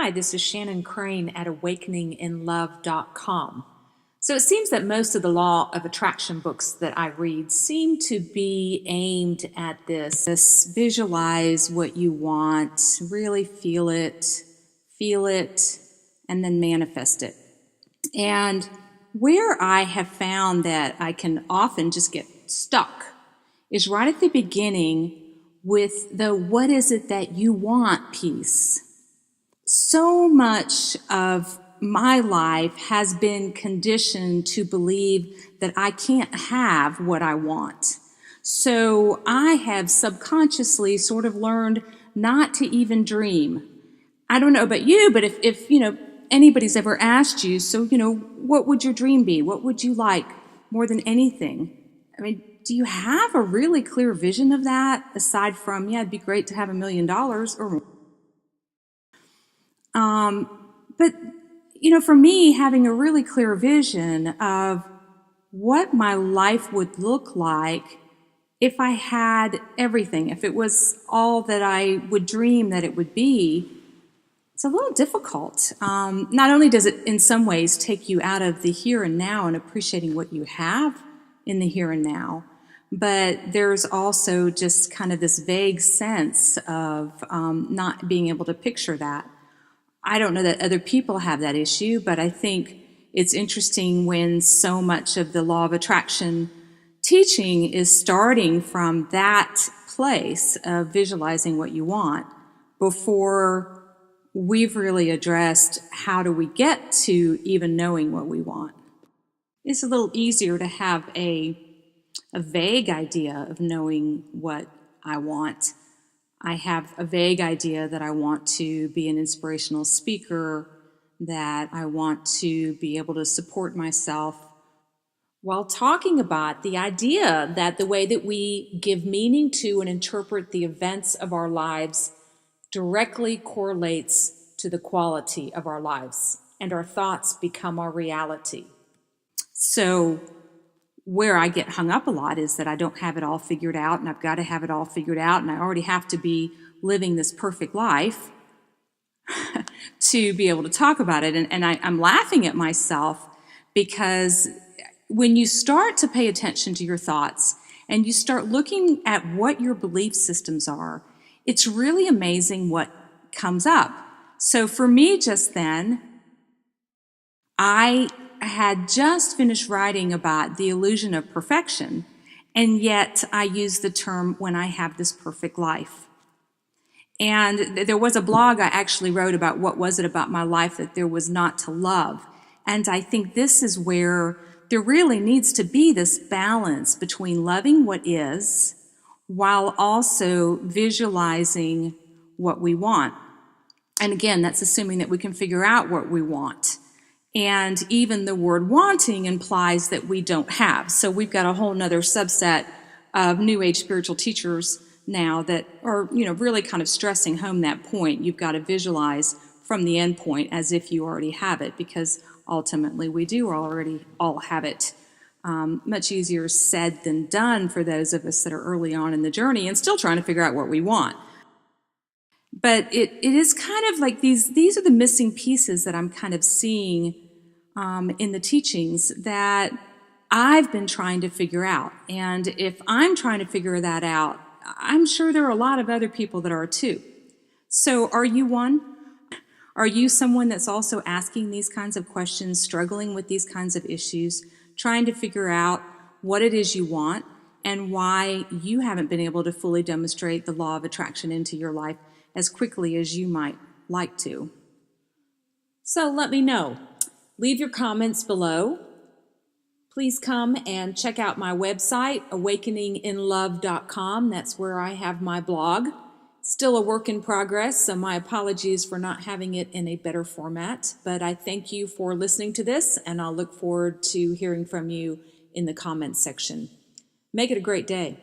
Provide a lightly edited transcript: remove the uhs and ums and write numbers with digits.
Hi, this is Shannon Crane at awakeninginlove.com. So it seems that most of the law of attraction books that I read seem to be aimed at this visualize what you want, really feel it, and then manifest it. And where I have found that I can often just get stuck is right at the beginning with the what is it that you want piece. So much of my life has been conditioned to believe that I can't have what I want. So I have subconsciously sort of learned not to even dream. I don't know about you, but if anybody's ever asked you, so, what would your dream be? What would you like more than anything? I mean, do you have a really clear vision of that aside from, it'd be great to have $1 million or more? But, for me, having a really clear vision of what my life would look like if I had everything, if it was all that I would dream that it would be, it's a little difficult. Not only does it in some ways take you out of the here and now and appreciating what you have in the here and now, but there's also just kind of this vague sense of not being able to picture that. I don't know that other people have that issue, but I think it's interesting when so much of the law of attraction teaching is starting from that place of visualizing what you want before we've really addressed how do we get to even knowing what we want. It's a little easier to have a vague idea of knowing what I want. I have a vague idea that I want to be an inspirational speaker, that I want to be able to support myself while talking about the idea that the way that we give meaning to and interpret the events of our lives directly correlates to the quality of our lives, and our thoughts become our reality. So where I get hung up a lot is that I don't have it all figured out, and I've got to have it all figured out, and I already have to be living this perfect life to be able to talk about it. And I'm laughing at myself because when you start to pay attention to your thoughts and you start looking at what your belief systems are, it's really amazing what comes up. So for me just then, I had just finished writing about the illusion of perfection, and yet I used the term when I have this perfect life. And there was a blog I actually wrote about what was it about my life that there was not to love. And I think this is where there really needs to be this balance between loving what is while also visualizing what we want. And again, that's assuming that we can figure out what we want. And even the word wanting implies that we don't have. So we've got a whole nother subset of New Age spiritual teachers now that are, really kind of stressing home that point. You've got to visualize from the end point as if you already have it, because ultimately we do already all have it. Much easier said than done for those of us that are early on in the journey and still trying to figure out what we want. But it is kind of like these are the missing pieces that I'm kind of seeing in the teachings that I've been trying to figure out. And if I'm trying to figure that out, I'm sure there are a lot of other people that are too. So are you one? Are you someone that's also asking these kinds of questions, struggling with these kinds of issues, trying to figure out what it is you want and why you haven't been able to fully demonstrate the law of attraction into your life as quickly as you might like to? So let me know. Leave your comments below. Please come and check out my website, awakeninginlove.com. That's where I have my blog. Still a work in progress, so my apologies for not having it in a better format. But I thank you for listening to this, and I'll look forward to hearing from you in the comments section. Make it a great day.